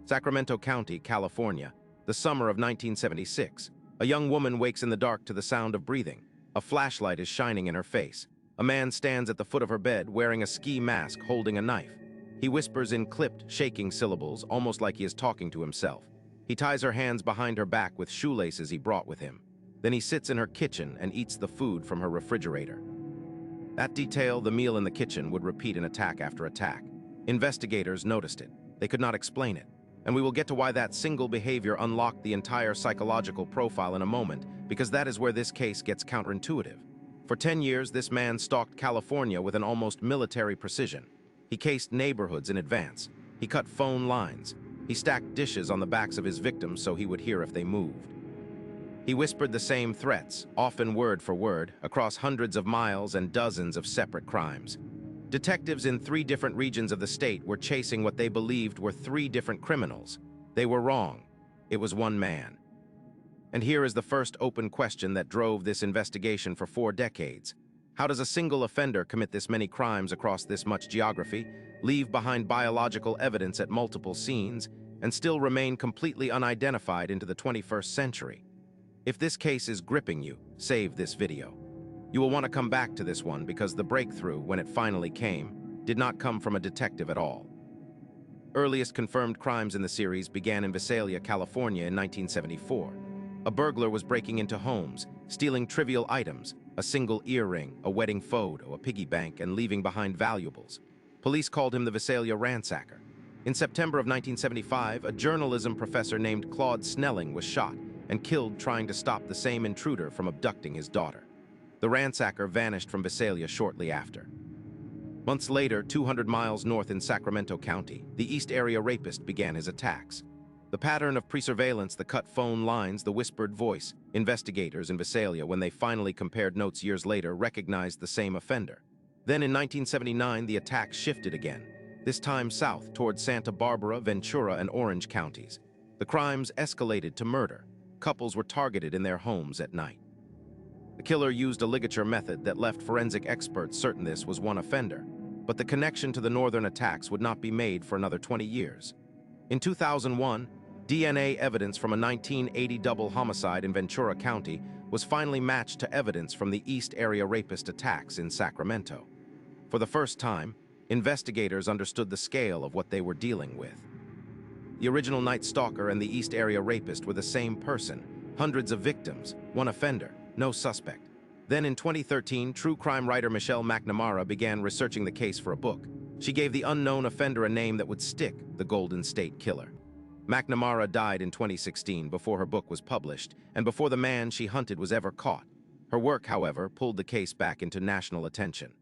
Sacramento County, California, the summer of 1976. A young woman wakes in the dark to the sound of breathing. A flashlight is shining in her face. A man stands at the foot of her bed wearing a ski mask holding a knife. He whispers in clipped, shaking syllables, almost like he is talking to himself. He ties her hands behind her back with shoelaces he brought with him. Then he sits in her kitchen and eats the food from her refrigerator. That detail, the meal in the kitchen, would repeat in attack after attack. Investigators noticed it. They could not explain it. And we will get to why that single behavior unlocked the entire psychological profile in a moment, because that is where this case gets counterintuitive. For 10 years, this man stalked California with an almost military precision. He cased neighborhoods in advance. He cut phone lines. He stacked dishes on the backs of his victims so he would hear if they moved. He whispered the same threats, often word for word, across hundreds of miles and dozens of separate crimes. Detectives in 3 different regions of the state were chasing what they believed were 3 different criminals. They were wrong. It was one man. And here is the first open question that drove this investigation for 4 decades. How does a single offender commit this many crimes across this much geography, leave behind biological evidence at multiple scenes, and still remain completely unidentified into the 21st century? If this case is gripping you, save this video. You will want to come back to this one because the breakthrough, when it finally came, did not come from a detective at all. Earliest confirmed crimes in the series began in Visalia, California in 1974. A burglar was breaking into homes, stealing trivial items, a single earring, a wedding photo, a piggy bank, and leaving behind valuables. Police called him the Visalia Ransacker. In September of 1975, a journalism professor named Claude Snelling was shot and killed trying to stop the same intruder from abducting his daughter. The ransacker vanished from Visalia shortly after. Months later, 200 miles north in Sacramento County, the East Area rapist began his attacks. The pattern of pre-surveillance, the cut phone lines, the whispered voice, investigators in Visalia, when they finally compared notes years later, recognized the same offender. Then in 1979, the attack shifted again, this time south toward Santa Barbara, Ventura, and Orange counties. The crimes escalated to murder. Couples were targeted in their homes at night. The killer used a ligature method that left forensic experts certain this was one offender, but the connection to the northern attacks would not be made for another 20 years. In 2001, DNA evidence from a 1980 double homicide in Ventura County was finally matched to evidence from the East Area rapist attacks in Sacramento. For the first time, investigators understood the scale of what they were dealing with. The original Night Stalker and the East Area rapist were the same person, hundreds of victims, one offender, no suspect. Then in 2013, true crime writer Michelle McNamara began researching the case for a book. She gave the unknown offender a name that would stick, the Golden State Killer. McNamara died in 2016 before her book was published, and before the man she hunted was ever caught. Her work, however, pulled the case back into national attention.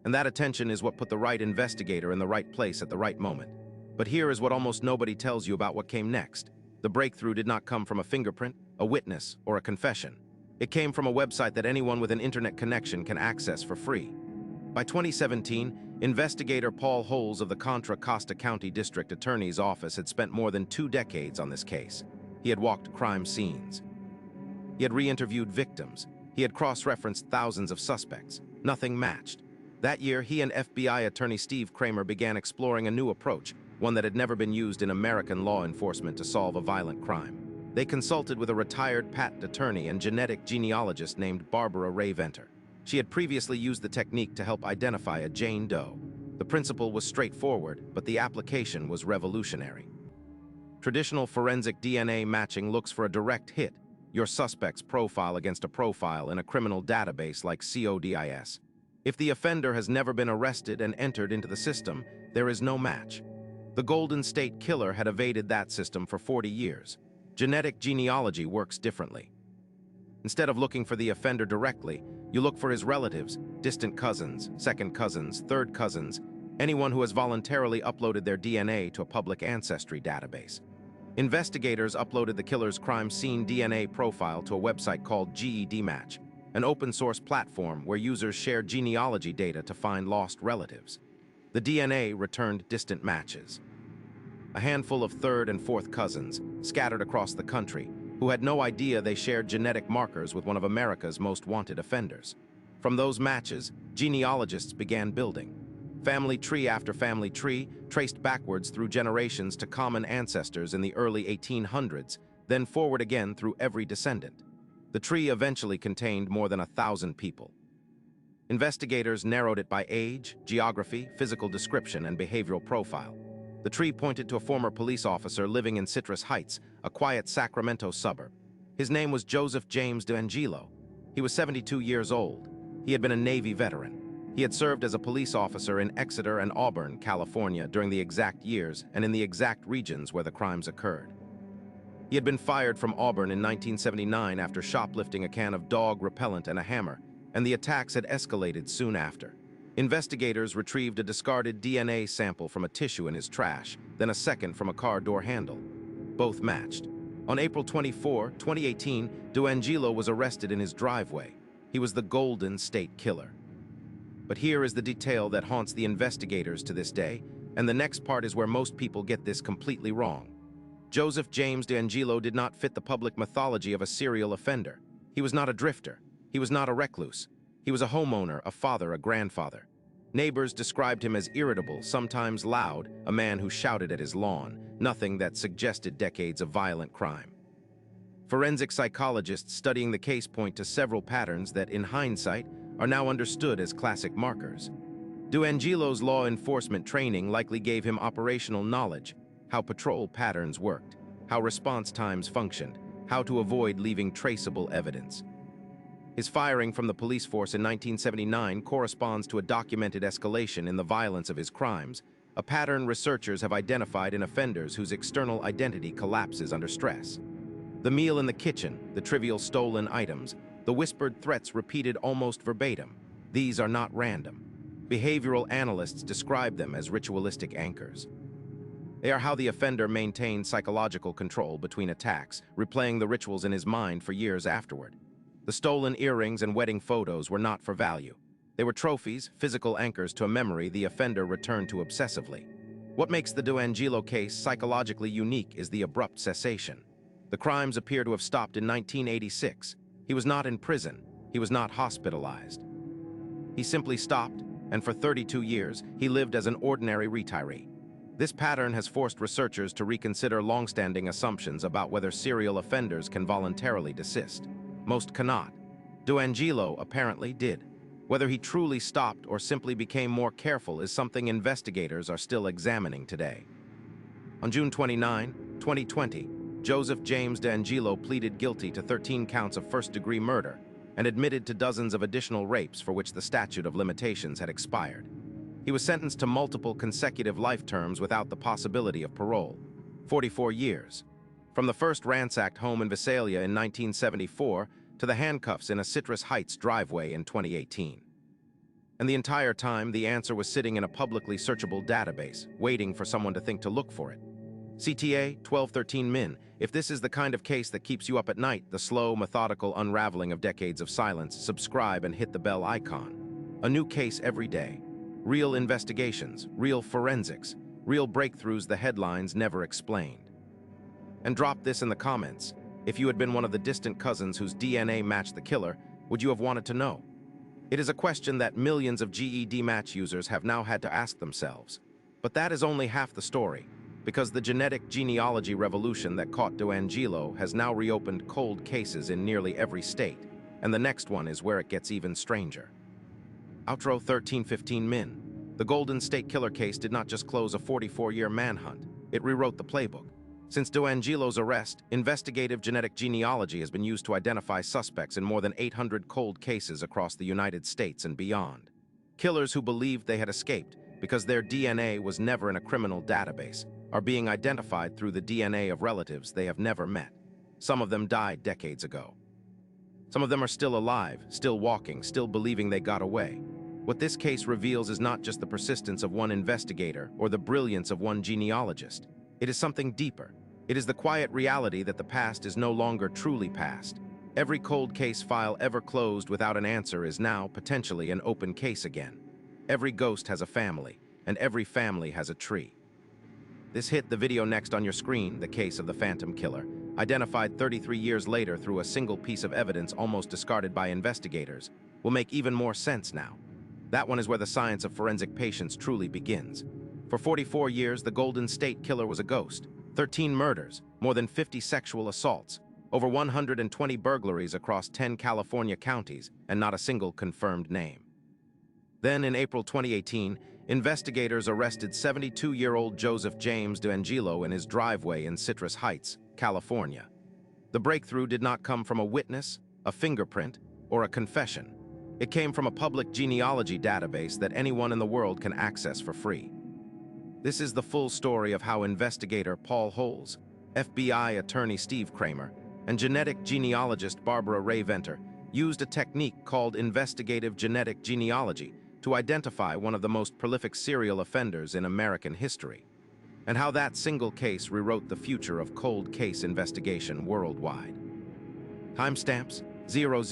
And that attention is what put the right investigator in the right place at the right moment. But here is what almost nobody tells you about what came next. The breakthrough did not come from a fingerprint, a witness, or a confession. It came from a website that anyone with an internet connection can access for free. By 2017, investigator Paul Holes of the Contra Costa County District Attorney's Office had spent more than 2 decades on this case. He had walked crime scenes. He had re-interviewed victims. He had cross-referenced thousands of suspects. Nothing matched. That year, he and FBI attorney Steve Kramer began exploring a new approach, one that had never been used in American law enforcement to solve a violent crime. They consulted with a retired patent attorney and genetic genealogist named Barbara Ray Venter. She had previously used the technique to help identify a Jane Doe. The principle was straightforward, but the application was revolutionary. Traditional forensic DNA matching looks for a direct hit, your suspect's profile against a profile in a criminal database like CODIS. If the offender has never been arrested and entered into the system, there is no match. The Golden State Killer had evaded that system for 40 years. Genetic genealogy works differently. Instead of looking for the offender directly, you look for his relatives, distant cousins, second cousins, third cousins, anyone who has voluntarily uploaded their DNA to a public ancestry database. Investigators uploaded the killer's crime scene DNA profile to a website called GEDmatch, an open-source platform where users share genealogy data to find lost relatives. The DNA returned distant matches. A handful of third and fourth cousins, scattered across the country, who had no idea they shared genetic markers with one of America's most wanted offenders. From those matches, genealogists began building. Family tree after family tree, traced backwards through generations to common ancestors in the early 1800s, then forward again through every descendant. The tree eventually contained more than 1,000 people. Investigators narrowed it by age, geography, physical description, and behavioral profile. The tree pointed to a former police officer living in Citrus Heights, a quiet Sacramento suburb. His name was Joseph James DeAngelo. He was 72 years old. He had been a Navy veteran. He had served as a police officer in Exeter and Auburn, California, during the exact years and in the exact regions where the crimes occurred. He had been fired from Auburn in 1979 after shoplifting a can of dog repellent and a hammer, and the attacks had escalated soon after. Investigators retrieved a discarded DNA sample from a tissue in his trash, then a second from a car door handle. Both matched. On April 24, 2018, DeAngelo was arrested in his driveway. He was the Golden State Killer. But here is the detail that haunts the investigators to this day, and the next part is where most people get this completely wrong. Joseph James DeAngelo did not fit the public mythology of a serial offender. He was not a drifter. He was not a recluse. He was a homeowner, a father, a grandfather. Neighbors described him as irritable, sometimes loud, a man who shouted at his lawn, nothing that suggested decades of violent crime. Forensic psychologists studying the case point to several patterns that, in hindsight, are now understood as classic markers. DeAngelo's law enforcement training likely gave him operational knowledge, how patrol patterns worked, how response times functioned, how to avoid leaving traceable evidence. His firing from the police force in 1979 corresponds to a documented escalation in the violence of his crimes, a pattern researchers have identified in offenders whose external identity collapses under stress. The meal in the kitchen, the trivial stolen items, the whispered threats repeated almost verbatim. These are not random. Behavioral analysts describe them as ritualistic anchors. They are how the offender maintained psychological control between attacks, replaying the rituals in his mind for years afterward. The stolen earrings and wedding photos were not for value. They were trophies, physical anchors to a memory the offender returned to obsessively. What makes the DeAngelo case psychologically unique is the abrupt cessation. The crimes appear to have stopped in 1986. He was not in prison. He was not hospitalized. He simply stopped, and for 32 years, he lived as an ordinary retiree. This pattern has forced researchers to reconsider long-standing assumptions about whether serial offenders can voluntarily desist. Most cannot. DeAngelo apparently did. Whether he truly stopped or simply became more careful is something investigators are still examining today. On June 29, 2020, Joseph James DeAngelo pleaded guilty to 13 counts of first-degree murder and admitted to dozens of additional rapes for which the statute of limitations had expired. He was sentenced to multiple consecutive life terms without the possibility of parole. 44 years. From the first ransacked home in Visalia in 1974 to the handcuffs in a Citrus Heights driveway in 2018. And the entire time, the answer was sitting in a publicly searchable database, waiting for someone to think to look for it. CTA 1213 Min. If this is the kind of case that keeps you up at night, the slow, methodical unraveling of decades of silence, subscribe and hit the bell icon. A new case every day. Real investigations, real forensics, real breakthroughs the headlines never explained. And drop this in the comments. If you had been one of the distant cousins whose DNA matched the killer, would you have wanted to know? It is a question that millions of GED match users have now had to ask themselves. But that is only half the story, because the genetic genealogy revolution that caught DeAngelo has now reopened cold cases in nearly every state, and the next one is where it gets even stranger. Outro 1315 Min. The Golden State Killer case did not just close a 44-year manhunt, it rewrote the playbook. Since DeAngelo's arrest, investigative genetic genealogy has been used to identify suspects in more than 800 cold cases across the United States and beyond. Killers who believed they had escaped because their DNA was never in a criminal database are being identified through the DNA of relatives they have never met. Some of them died decades ago. Some of them are still alive, still walking, still believing they got away. What this case reveals is not just the persistence of one investigator or the brilliance of one genealogist. It is something deeper. It is the quiet reality that the past is no longer truly past. Every cold case file ever closed without an answer is now potentially an open case again. Every ghost has a family, and every family has a tree. This hit the video next on your screen, the case of the Phantom Killer, identified 33 years later through a single piece of evidence almost discarded by investigators, will make even more sense now. That one is where the science of forensic patience truly begins. For 44 years, the Golden State Killer was a ghost. 13 murders, more than 50 sexual assaults, over 120 burglaries across 10 California counties, and not a single confirmed name. Then, in April 2018, investigators arrested 72-year-old Joseph James D'Angelo in his driveway in Citrus Heights, California. The breakthrough did not come from a witness, a fingerprint, or a confession. It came from a public genealogy database that anyone in the world can access for free. This is the full story of how investigator Paul Holes, FBI attorney Steve Kramer, and genetic genealogist Barbara Ray Venter used a technique called investigative genetic genealogy to identify one of the most prolific serial offenders in American history, and how that single case rewrote the future of cold case investigation worldwide. Timestamps: 00,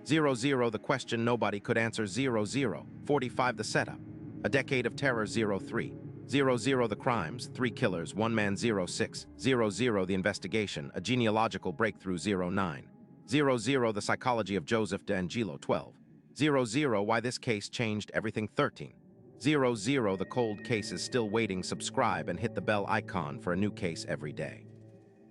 00 the question nobody could answer, 00, 45 the setup, a decade of terror, 03, 00 the crimes, 3 killers, 1 man, 06, 00 the investigation, a genealogical breakthrough, 09, 00 the psychology of Joseph D'Angelo, 12, 00 why this case changed everything, 13, 00 the cold case is still waiting. Subscribe and hit the bell icon for a new case every day.